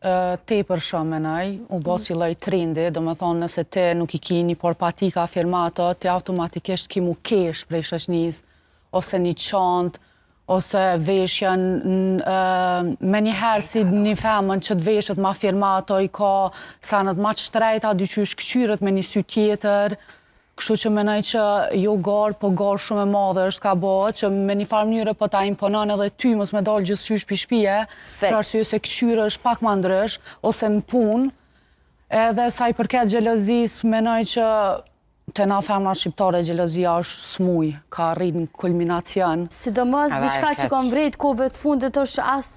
tepër shumë menaj, u bo si lloj trendi, do me thonë nëse ti nuk i kini, por patika afirmato, ti automatikisht ki mu kesh prej shoqnis, ose një çantë, ose veshjen me njëherë si një femën që të veshët ma afirmato, i ka sanët ma të shtrejta, dyqysh këshyrët me një sy tjetër, kështu që menaj që jo garë, po garë shumë e madhe është ka bo, që me një farë mënyre po ta imponon edhe ty mos me dalë gjithçysh pi shtëpie, për arsye se këshyra është pak ma ndrysh, ose në punë, edhe sa i përket xhelozis, menaj që te na femra shqiptare xhelozia është smuj, ka arrit në kulminacion. Sidomos diçka që kam vrejt kohëve të fundit është as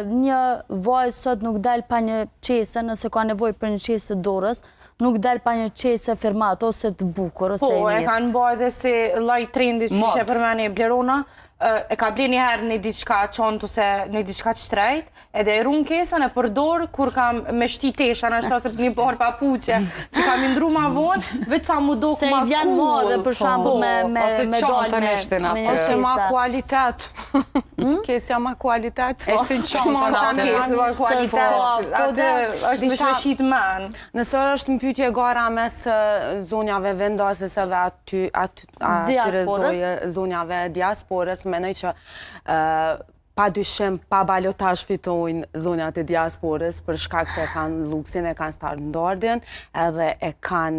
një vajzë sot nuk del pa një qese, nëse ka nevojë për një qese dorës, nuk del pa një qese firmat ose të bukur ose e mirë. Po, e kanë bërë edhe si lloj trendi që she përmeni Blerona, e ka ble njëherë një diçka çont ose një diçka të shtrejt, edhe e runë kesën e përdor kur kam me shti tesha, në ashtu se një parë papuqe, që kam indru ma vonë, veç sa mu do ku ma cool. Se i vjen more, për shembull, me dalë me ose ma kualitet. Kesja ma kualitet. Eshte në qontë kesë ma kualitet. Atë është me shmeshit men. Nëse është në pyetje gara mes zonjave vendases edhe atyre zonjave diasporës, menoj që pa dyshim, pa balotazh fitojnë zonjat e diasporës për shkak se kanë luksin, e kanë standardin edhe e kanë